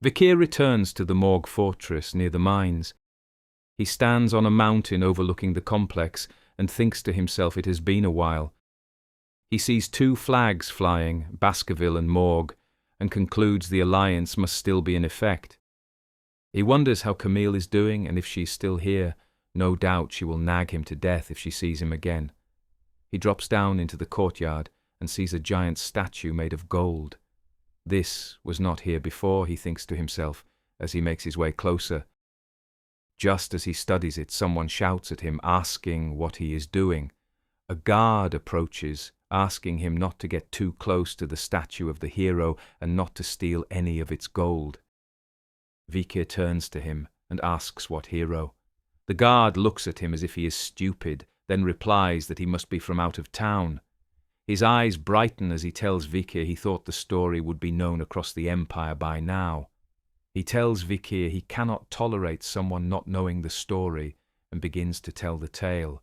Vikir returns to the Morgue fortress near the mines. He stands on a mountain overlooking the complex and thinks to himself it has been a while. He sees 2 flags flying, Baskerville and Morgue, and concludes the alliance must still be in effect. He wonders how Camille is doing and if she is still here. No doubt she will nag him to death if she sees him again. He drops down into the courtyard and sees a giant statue made of gold. This was not here before, he thinks to himself as he makes his way closer. Just as he studies it, someone shouts at him, asking what he is doing. A guard approaches, asking him not to get too close to the statue of the hero and not to steal any of its gold. Vikir turns to him and asks what hero. The guard looks at him as if he is stupid, then replies that he must be from out of town. His eyes brighten as he tells Vikir he thought the story would be known across the empire by now. He tells Vikir he cannot tolerate someone not knowing the story and begins to tell the tale.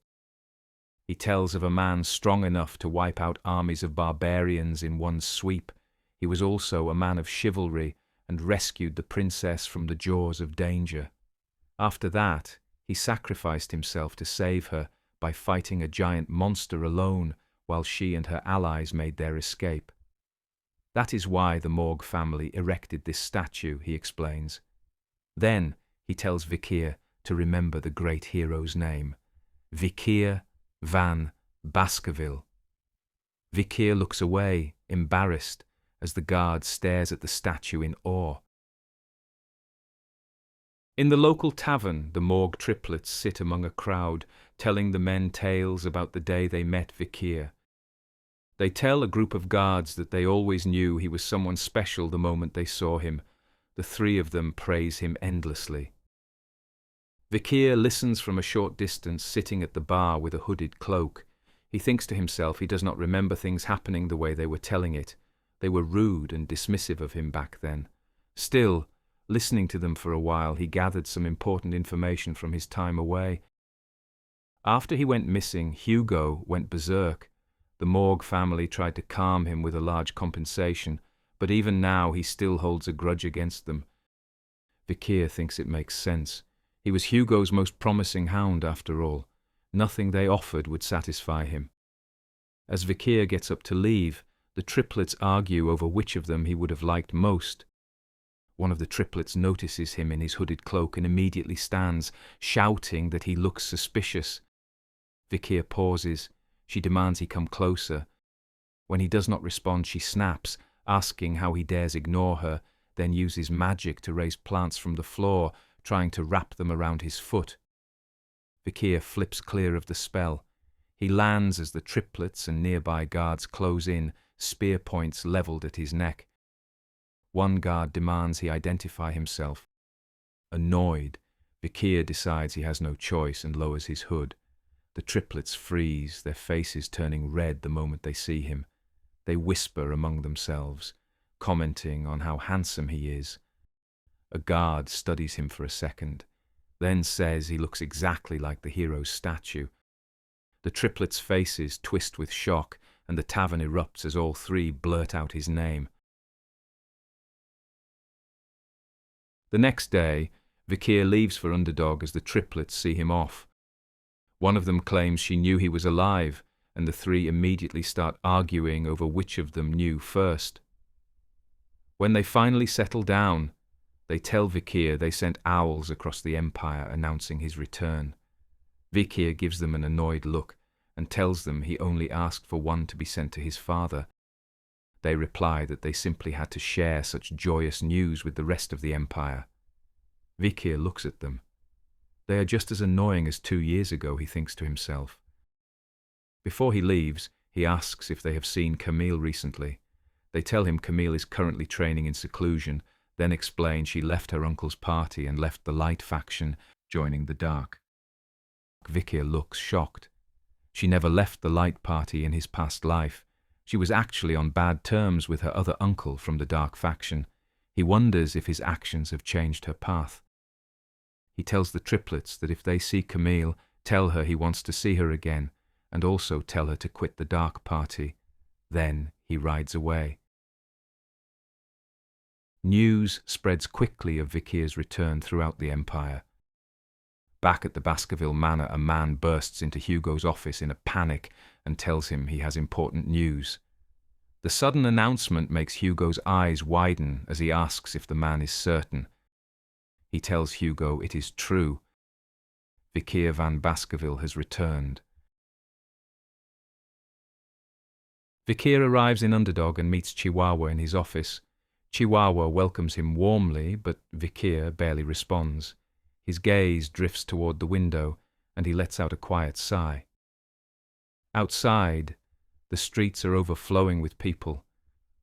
He tells of a man strong enough to wipe out armies of barbarians in one sweep. He was also a man of chivalry and rescued the princess from the jaws of danger. After that, he sacrificed himself to save her by fighting a giant monster alone while she and her allies made their escape. That is why the Morgue family erected this statue, he explains. Then he tells Vikir to remember the great hero's name, Vikir van Baskerville. Vikir looks away, embarrassed, as the guard stares at the statue in awe. In the local tavern, the Morgue triplets sit among a crowd, telling the men tales about the day they met Vikir. They tell a group of guards that they always knew he was someone special the moment they saw him. The 3 of them praise him endlessly. Vikir listens from a short distance, sitting at the bar with a hooded cloak. He thinks to himself he does not remember things happening the way they were telling it. They were rude and dismissive of him back then. Still, listening to them for a while, he gathered some important information from his time away. After he went missing, Hugo went berserk. The Morgue family tried to calm him with a large compensation, but even now he still holds a grudge against them. Vikir thinks it makes sense. He was Hugo's most promising hound after all. Nothing they offered would satisfy him. As Vikir gets up to leave, the triplets argue over which of them he would have liked most. One of the triplets notices him in his hooded cloak and immediately stands, shouting that he looks suspicious. Vikir pauses. She demands he come closer. When he does not respond, she snaps, asking how he dares ignore her, then uses magic to raise plants from the floor, trying to wrap them around his foot. Vikir flips clear of the spell. He lands as the triplets and nearby guards close in, spear points levelled at his neck. One guard demands he identify himself. Annoyed, Vikir decides he has no choice and lowers his hood. The triplets freeze, their faces turning red the moment they see him. They whisper among themselves, commenting on how handsome he is. A guard studies him for a second, then says he looks exactly like the hero's statue. The triplets' faces twist with shock, and the tavern erupts as all 3 blurt out his name. The next day, Vikir leaves for Underdog as the triplets see him off. One of them claims she knew he was alive, and the 3 immediately start arguing over which of them knew first. When they finally settle down, they tell Vikir they sent owls across the empire announcing his return. Vikir gives them an annoyed look and tells them he only asked for one to be sent to his father. They reply that they simply had to share such joyous news with the rest of the empire. Vikir looks at them. They are just as annoying as 2 years ago, he thinks to himself. Before he leaves, he asks if they have seen Camille recently. They tell him Camille is currently training in seclusion, then explain she left her uncle's party and left the light faction, joining the dark. Vikir looks shocked. She never left the light party in his past life. She was actually on bad terms with her other uncle from the dark faction. He wonders if his actions have changed her path. He tells the triplets that if they see Camille, tell her he wants to see her again, and also tell her to quit the dark party. Then he rides away. News spreads quickly of Vikir's return throughout the empire. Back at the Baskerville manor, a man bursts into Hugo's office in a panic and tells him he has important news. The sudden announcement makes Hugo's eyes widen as he asks if the man is certain. He tells Hugo it is true. Vikir van Baskerville has returned. Vikir arrives in Underdog and meets Chihuahua in his office. Chihuahua welcomes him warmly, but Vikir barely responds. His gaze drifts toward the window, and he lets out a quiet sigh. Outside, the streets are overflowing with people.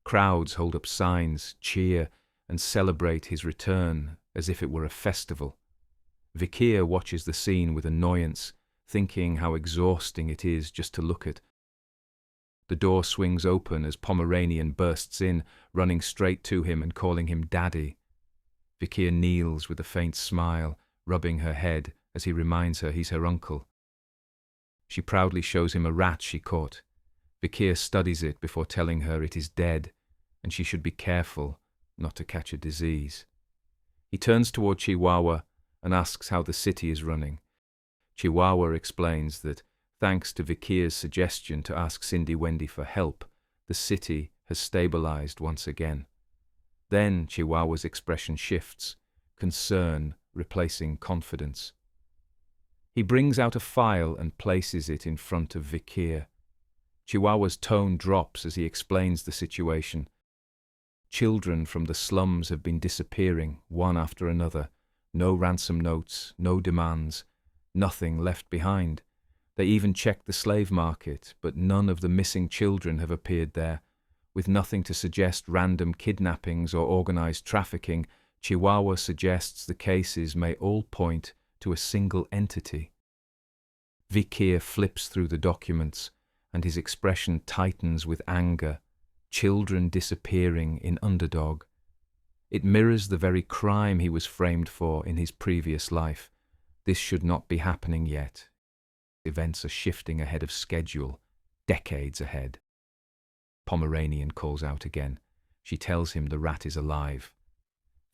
Crowds hold up signs, cheer, and celebrate his return as if it were a festival. Vikir watches the scene with annoyance, thinking how exhausting it is just to look at. The door swings open as Pomeranian bursts in, running straight to him and calling him Daddy. Vikir kneels with a faint smile, rubbing her head as he reminds her he's her uncle. She proudly shows him a rat she caught. Vikir studies it before telling her it is dead, and she should be careful not to catch a disease. He turns toward Chihuahua and asks how the city is running. Chihuahua explains that, thanks to Vikir's suggestion to ask Cindy Wendy for help, the city has stabilized once again. Then Chihuahua's expression shifts, concern replacing confidence. He brings out a file and places it in front of Vikir. Chihuahua's tone drops as he explains the situation. Children from the slums have been disappearing, one after another. No ransom notes, no demands, nothing left behind. They even checked the slave market, but none of the missing children have appeared there. With nothing to suggest random kidnappings or organized trafficking, Chihuahua suggests the cases may all point to a single entity. Vikir flips through the documents, and his expression tightens with anger. Children disappearing in Underdog. It mirrors the very crime he was framed for in his previous life. This should not be happening yet. Events are shifting ahead of schedule, decades ahead. Pomeranian calls out again. She tells him the rat is alive.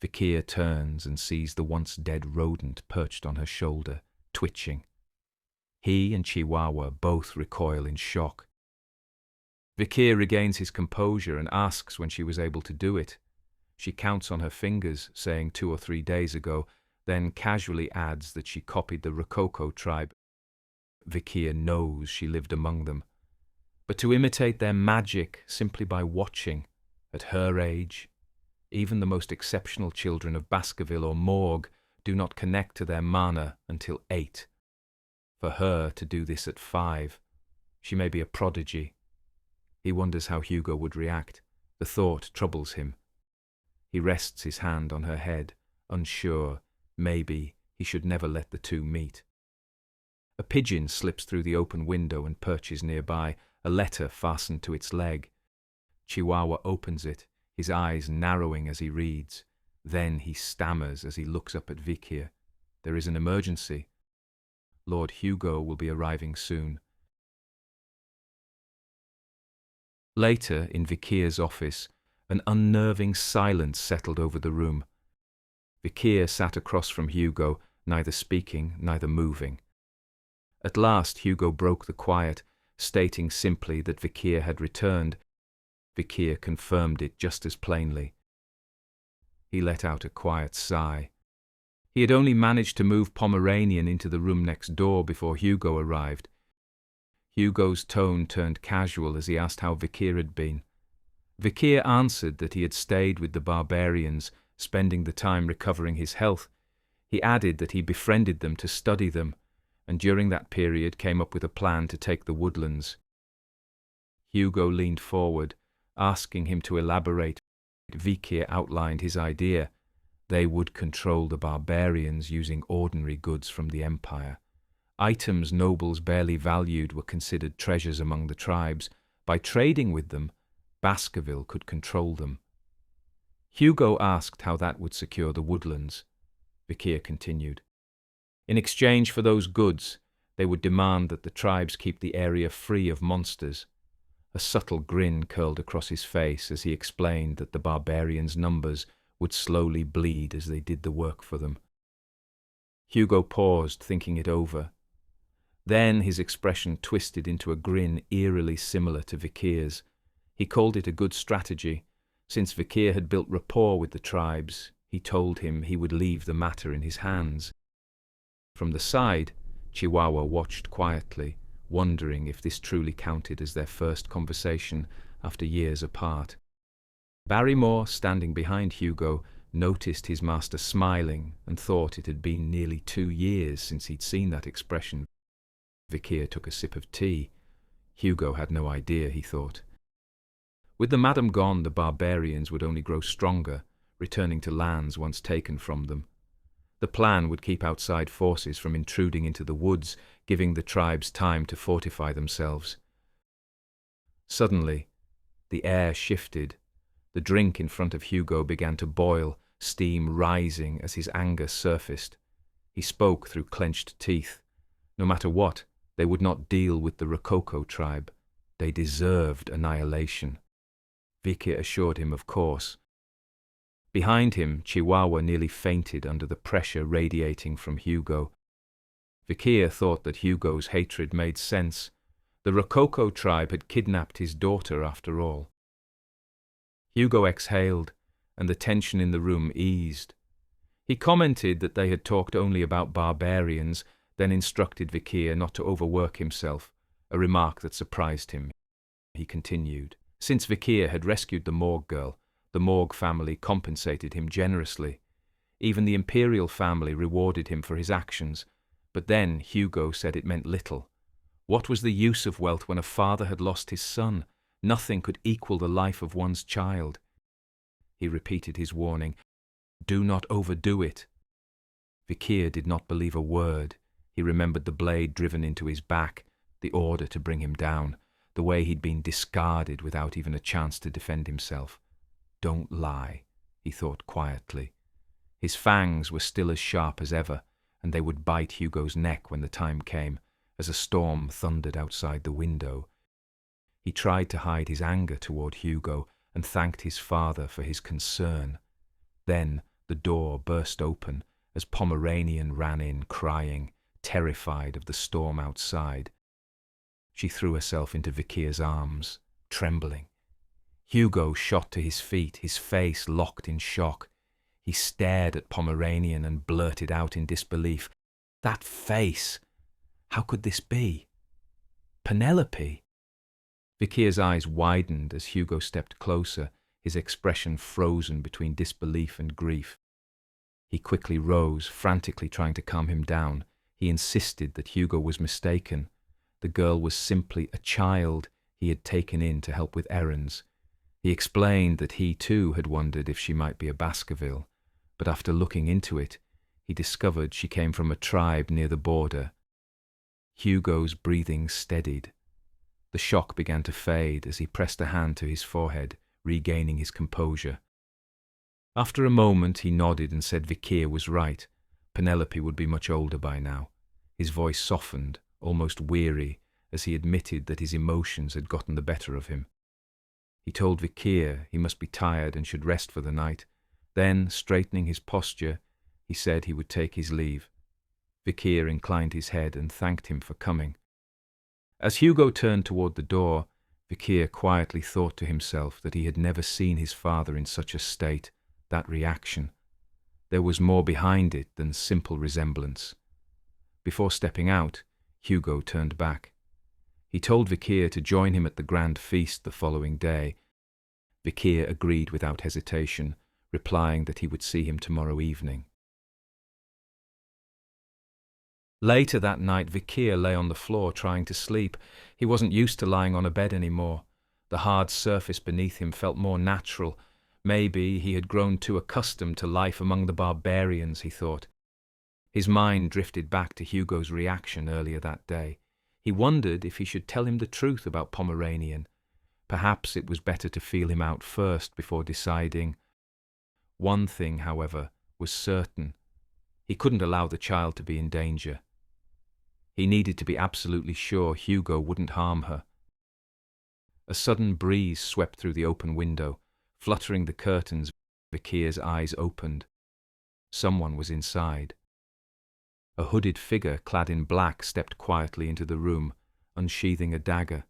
Vikir turns and sees the once dead rodent perched on her shoulder, twitching. He and Chihuahua both recoil in shock. Vikir regains his composure and asks when she was able to do it. She counts on her fingers, saying 2 or 3 days ago, then casually adds that she copied the Rococo tribe. Vikir knows she lived among them. But to imitate their magic simply by watching, at her age, even the most exceptional children of Baskerville or Morgue do not connect to their mana until 8. For her to do this at 5, she may be a prodigy. He wonders how Hugo would react. The thought troubles him. He rests his hand on her head, unsure, maybe he should never let the two meet. A pigeon slips through the open window and perches nearby, a letter fastened to its leg. Chihuahua opens it, his eyes narrowing as he reads. Then he stammers as he looks up at Vikir. There is an emergency. Lord Hugo will be arriving soon. Later, in Vikir's office, an unnerving silence settled over the room. Vikir sat across from Hugo, neither speaking, neither moving. At last Hugo broke the quiet, stating simply that Vikir had returned. Vikir confirmed it just as plainly. He let out a quiet sigh. He had only managed to move Pomeranian into the room next door before Hugo arrived. Hugo's tone turned casual as he asked how Vikir had been. Vikir answered that he had stayed with the barbarians, spending the time recovering his health. He added that he befriended them to study them, and during that period came up with a plan to take the woodlands. Hugo leaned forward, asking him to elaborate. Vikir outlined his idea. They would control the barbarians using ordinary goods from the empire. Items nobles barely valued were considered treasures among the tribes. By trading with them, Baskerville could control them. Hugo asked how that would secure the woodlands. Vikir continued. In exchange for those goods, they would demand that the tribes keep the area free of monsters. A subtle grin curled across his face as he explained that the barbarians' numbers would slowly bleed as they did the work for them. Hugo paused, thinking it over. Then his expression twisted into a grin eerily similar to Vikir's. He called it a good strategy. Since Vikir had built rapport with the tribes, he told him he would leave the matter in his hands. From the side, Chihuahua watched quietly, wondering if this truly counted as their first conversation after years apart. Barrymore, standing behind Hugo, noticed his master smiling and thought it had been nearly 2 years since he'd seen that expression. Vikir took a sip of tea. Hugo had no idea, he thought. With the madam gone, the barbarians would only grow stronger, returning to lands once taken from them. The plan would keep outside forces from intruding into the woods, giving the tribes time to fortify themselves. Suddenly, the air shifted. The drink in front of Hugo began to boil, steam rising as his anger surfaced. He spoke through clenched teeth. No matter what, they would not deal with the Rococo tribe. They deserved annihilation. Vikir assured him, of course. Behind him, Chihuahua nearly fainted under the pressure radiating from Hugo. Vikir thought that Hugo's hatred made sense. The Rococo tribe had kidnapped his daughter after all. Hugo exhaled, and the tension in the room eased. He commented that they had talked only about barbarians, then instructed Vikir not to overwork himself, a remark that surprised him. He continued. Since Vikir had rescued the Morg girl, the Morg family compensated him generously. Even the Imperial family rewarded him for his actions, but then Hugo said it meant little. What was the use of wealth when a father had lost his son? Nothing could equal the life of one's child. He repeated his warning, "Do not overdo it." Vikir did not believe a word. He remembered the blade driven into his back, the order to bring him down, the way he'd been discarded without even a chance to defend himself. Don't lie, he thought quietly. His fangs were still as sharp as ever, and they would bite Hugo's neck when the time came, as a storm thundered outside the window. He tried to hide his anger toward Hugo and thanked his father for his concern. Then the door burst open as Pomeranian ran in crying, terrified of the storm outside. She threw herself into Vikir's arms, trembling. Hugo shot to his feet, his face locked in shock. He stared at Pomeranian and blurted out in disbelief, "That face! How could this be? Penelope?" Vikir's eyes widened as Hugo stepped closer, his expression frozen between disbelief and grief. He quickly rose, frantically trying to calm him down. He insisted that Hugo was mistaken. The girl was simply a child he had taken in to help with errands. He explained that he too had wondered if she might be a Baskerville, but after looking into it, he discovered she came from a tribe near the border. Hugo's breathing steadied. The shock began to fade as he pressed a hand to his forehead, regaining his composure. After a moment he nodded and said Vikir was right. Penelope would be much older by now. His voice softened, almost weary, as he admitted that his emotions had gotten the better of him. He told Vikir he must be tired and should rest for the night. Then, straightening his posture, he said he would take his leave. Vikir inclined his head and thanked him for coming. As Hugo turned toward the door, Vikir quietly thought to himself that he had never seen his father in such a state, that reaction. There was more behind it than simple resemblance. Before stepping out, Hugo turned back. He told Vikir to join him at the grand feast the following day. Vikir agreed without hesitation, replying that he would see him tomorrow evening. Later that night, Vikir lay on the floor trying to sleep. He wasn't used to lying on a bed anymore. The hard surface beneath him felt more natural. Maybe he had grown too accustomed to life among the barbarians, he thought. His mind drifted back to Hugo's reaction earlier that day. He wondered if he should tell him the truth about Pomeranian. Perhaps it was better to feel him out first before deciding. One thing, however, was certain. He couldn't allow the child to be in danger. He needed to be absolutely sure Hugo wouldn't harm her. A sudden breeze swept through the open window, fluttering the curtains. Vikir's eyes opened. Someone was inside. A hooded figure clad in black stepped quietly into the room, unsheathing a dagger.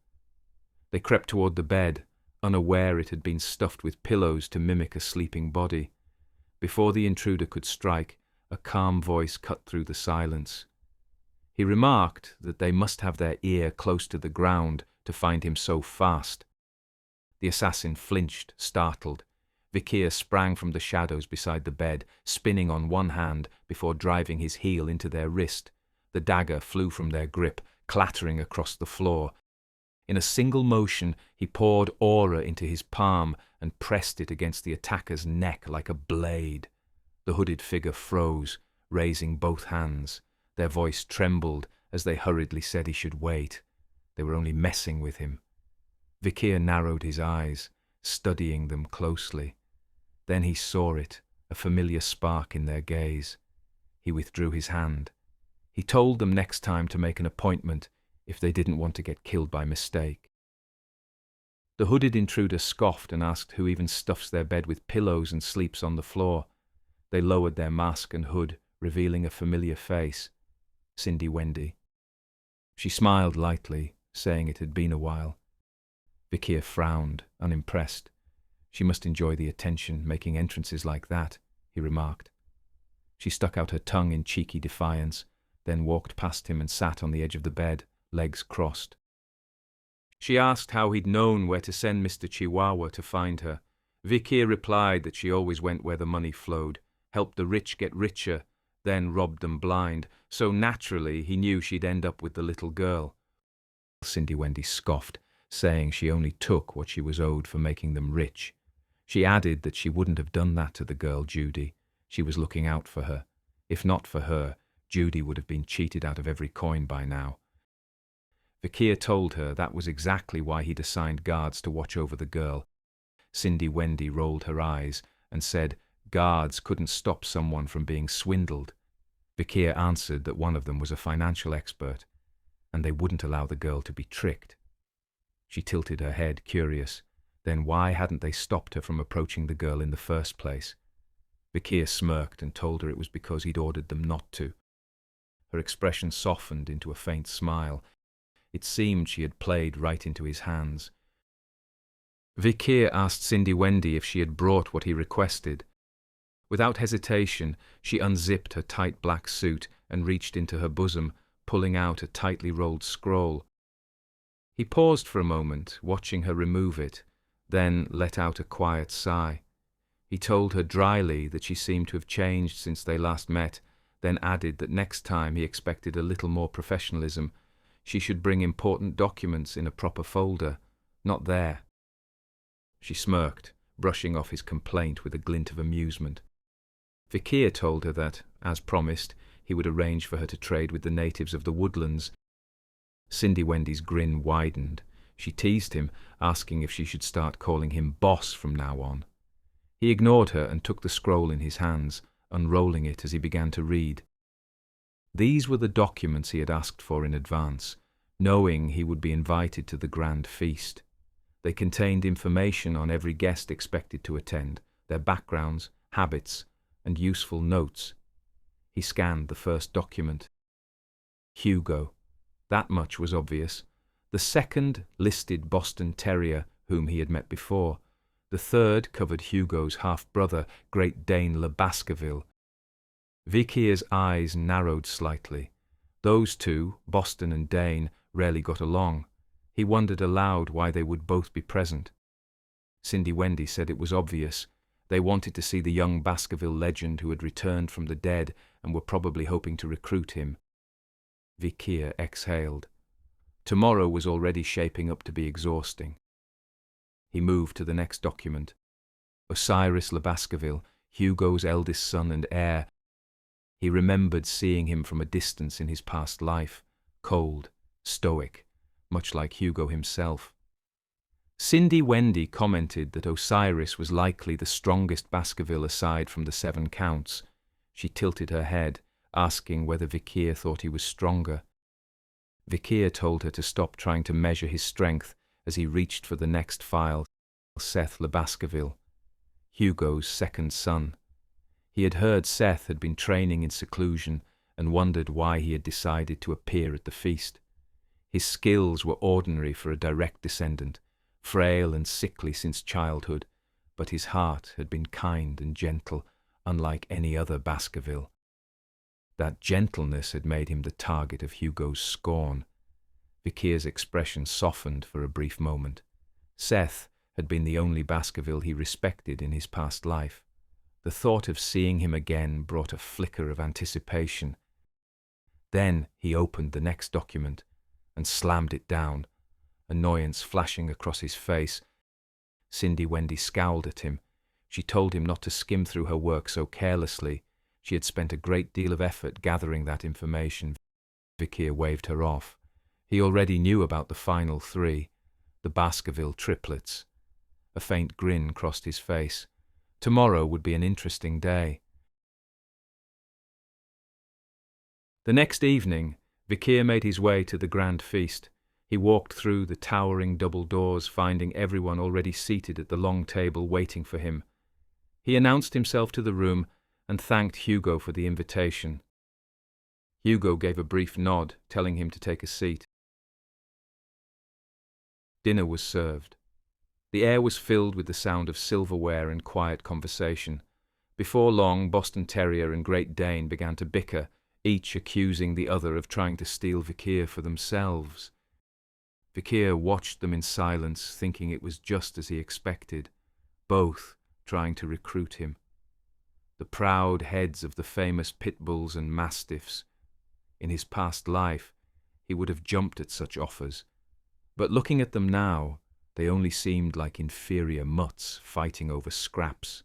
They crept toward the bed, unaware it had been stuffed with pillows to mimic a sleeping body. Before the intruder could strike, a calm voice cut through the silence. He remarked that they must have their ear close to the ground to find him so fast. The assassin flinched, startled. Vikir sprang from the shadows beside the bed, spinning on one hand before driving his heel into their wrist. The dagger flew from their grip, clattering across the floor. In a single motion, he poured aura into his palm and pressed it against the attacker's neck like a blade. The hooded figure froze, raising both hands. Their voice trembled as they hurriedly said he should wait. They were only messing with him. Vikir narrowed his eyes, studying them closely. Then he saw it, a familiar spark in their gaze. He withdrew his hand. He told them next time to make an appointment if they didn't want to get killed by mistake. The hooded intruder scoffed and asked who even stuffs their bed with pillows and sleeps on the floor. They lowered their mask and hood, revealing a familiar face. Cindy Wendy. She smiled lightly, saying it had been a while. Vikir frowned, unimpressed. She must enjoy the attention, making entrances like that, he remarked. She stuck out her tongue in cheeky defiance, then walked past him and sat on the edge of the bed, legs crossed. She asked how he'd known where to send Mr. Chihuahua to find her. Vikir replied that she always went where the money flowed, helped the rich get richer, then robbed them blind, so naturally he knew she'd end up with the little girl. Cindy Wendy scoffed, saying she only took what she was owed for making them rich. She added that she wouldn't have done that to the girl Judy. She was looking out for her. If not for her, Judy would have been cheated out of every coin by now. Vikir told her that was exactly why he'd assigned guards to watch over the girl. Cindy Wendy rolled her eyes and said guards couldn't stop someone from being swindled. Vikir answered that one of them was a financial expert, and they wouldn't allow the girl to be tricked. She tilted her head, curious. Then why hadn't they stopped her from approaching the girl in the first place? Vikir smirked and told her it was because he'd ordered them not to. Her expression softened into a faint smile. It seemed she had played right into his hands. Vikir asked Cindy Wendy if she had brought what he requested. Without hesitation, she unzipped her tight black suit and reached into her bosom, pulling out a tightly rolled scroll. He paused for a moment, watching her remove it, then let out a quiet sigh. He told her dryly that she seemed to have changed since they last met, then added that next time he expected a little more professionalism. She should bring important documents in a proper folder, not there. She smirked, brushing off his complaint with a glint of amusement. Vikir told her that, as promised, he would arrange for her to trade with the natives of the woodlands. Cindy Wendy's grin widened. She teased him, asking if she should start calling him boss from now on. He ignored her and took the scroll in his hands, unrolling it as he began to read. These were the documents he had asked for in advance, knowing he would be invited to the grand feast. They contained information on every guest expected to attend, their backgrounds, habits, and useful notes. He scanned the first document. Hugo. That much was obvious. The second listed Boston Terrier, whom he had met before. The third covered Hugo's half-brother, Great Dane Baskerville. Vikir's eyes narrowed slightly. Those two, Boston and Dane, rarely got along. He wondered aloud why they would both be present. Cindy Wendy said it was obvious. They wanted to see the young Baskerville legend who had returned from the dead and were probably hoping to recruit him. Vikir exhaled. Tomorrow was already shaping up to be exhausting. He moved to the next document. Osiris Baskerville, Hugo's eldest son and heir. He remembered seeing him from a distance in his past life, cold, stoic, much like Hugo himself. Cindy Wendy commented that Osiris was likely the strongest Baskerville aside from the 7 counts. She tilted her head, asking whether Vikir thought he was stronger. Vikir told her to stop trying to measure his strength as he reached for the next file, Seth Baskerville. Hugo's second son. He had heard Seth had been training in seclusion and wondered why he had decided to appear at the feast. His skills were ordinary for a direct descendant, frail and sickly since childhood, but his heart had been kind and gentle, unlike any other Baskerville. That gentleness had made him the target of Hugo's scorn. Vikir's expression softened for a brief moment. Seth had been the only Baskerville he respected in his past life. The thought of seeing him again brought a flicker of anticipation. Then he opened the next document and slammed it down, annoyance flashing across his face. Cindy Wendy scowled at him. She told him not to skim through her work so carelessly. She had spent a great deal of effort gathering that information. Vikir waved her off. He already knew about the final three, the Baskerville triplets. A faint grin crossed his face. Tomorrow would be an interesting day. The next evening, Vikir made his way to the grand feast. He walked through the towering double doors, finding everyone already seated at the long table waiting for him. He announced himself to the room and thanked Hugo for the invitation. Hugo gave a brief nod, telling him to take a seat. Dinner was served. The air was filled with the sound of silverware and quiet conversation. Before long, Boston Terrier and Great Dane began to bicker, each accusing the other of trying to steal Vikir for themselves. Vikir watched them in silence, thinking it was just as he expected, both trying to recruit him. The proud heads of the famous pit bulls and mastiffs. In his past life, he would have jumped at such offers, but looking at them now, they only seemed like inferior mutts fighting over scraps.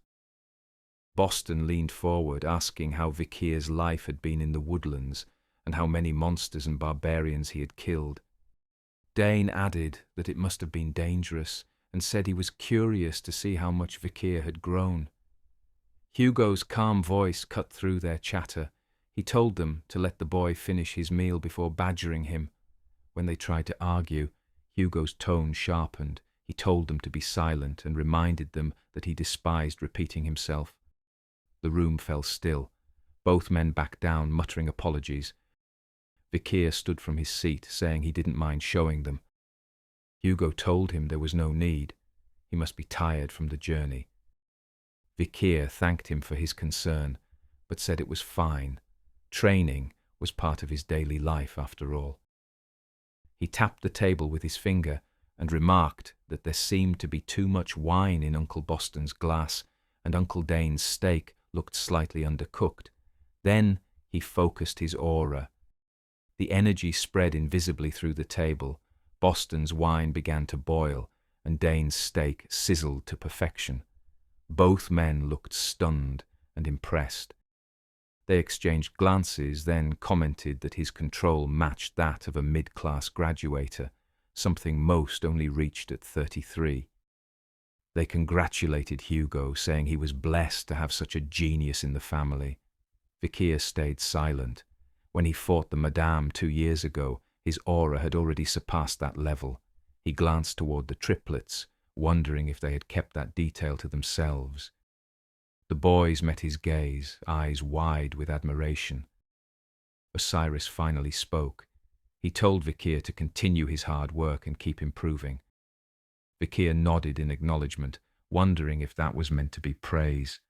Boston leaned forward, asking how Vikir's life had been in the woodlands and how many monsters and barbarians he had killed. Dane added that it must have been dangerous and said he was curious to see how much Vikir had grown. Hugo's calm voice cut through their chatter. He told them to let the boy finish his meal before badgering him. When they tried to argue, Hugo's tone sharpened. He told them to be silent and reminded them that he despised repeating himself. The room fell still. Both men backed down, muttering apologies. Vikir stood from his seat, saying he didn't mind showing them. Hugo told him there was no need. He must be tired from the journey. Vikir thanked him for his concern, but said it was fine. Training was part of his daily life, after all. He tapped the table with his finger and remarked that there seemed to be too much wine in Uncle Boston's glass, and Uncle Dane's steak looked slightly undercooked. Then he focused his aura. The energy spread invisibly through the table. Boston's wine began to boil, and Dane's steak sizzled to perfection. Both men looked stunned and impressed. They exchanged glances, then commented that his control matched that of a mid-class graduator, something most only reached at 33. They congratulated Hugo, saying he was blessed to have such a genius in the family. Vikir stayed silent. When he fought the Madame 2 years ago, his aura had already surpassed that level. He glanced toward the triplets, wondering if they had kept that detail to themselves. The boys met his gaze, eyes wide with admiration. Osiris finally spoke. He told Vikir to continue his hard work and keep improving. Vikir nodded in acknowledgement, wondering if that was meant to be praise.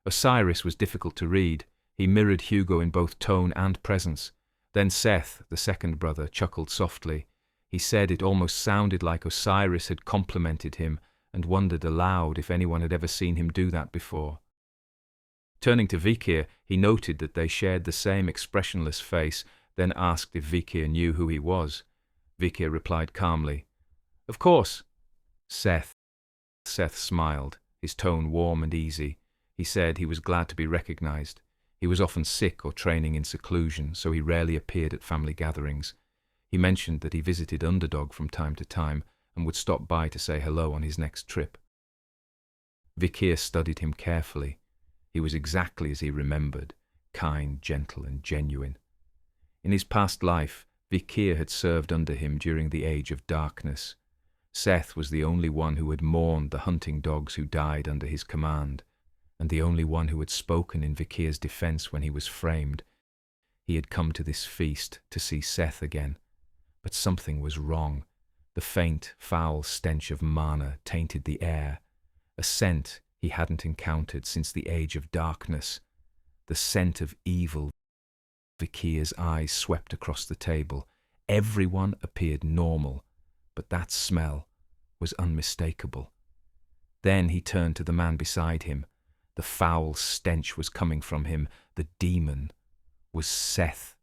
Osiris was difficult to read. He mirrored Hugo in both tone and presence. Then Seth, the second brother, chuckled softly. He said it almost sounded like Osiris had complimented him, and wondered aloud if anyone had ever seen him do that before. Turning to Vikir, he noted that they shared the same expressionless face, then asked if Vikir knew who he was. Vikir replied calmly, "Of course." Seth smiled, his tone warm and easy. He said he was glad to be recognized. He was often sick or training in seclusion, so he rarely appeared at family gatherings. He mentioned that he visited Underdog from time to time and would stop by to say hello on his next trip. Vikir studied him carefully. He was exactly as he remembered, kind, gentle, and genuine. In his past life, Vikir had served under him during the Age of Darkness. Seth was the only one who had mourned the hunting dogs who died under his command, and the only one who had spoken in Vikir's defense when he was framed. He had come to this feast to see Seth again, but something was wrong. The faint, foul stench of mana tainted the air, a scent he hadn't encountered since the age of darkness, the scent of evil. Vikir's eyes swept across the table. Everyone appeared normal, but that smell was unmistakable. Then he turned to the man beside him. The foul stench was coming from him. The demon was Seth.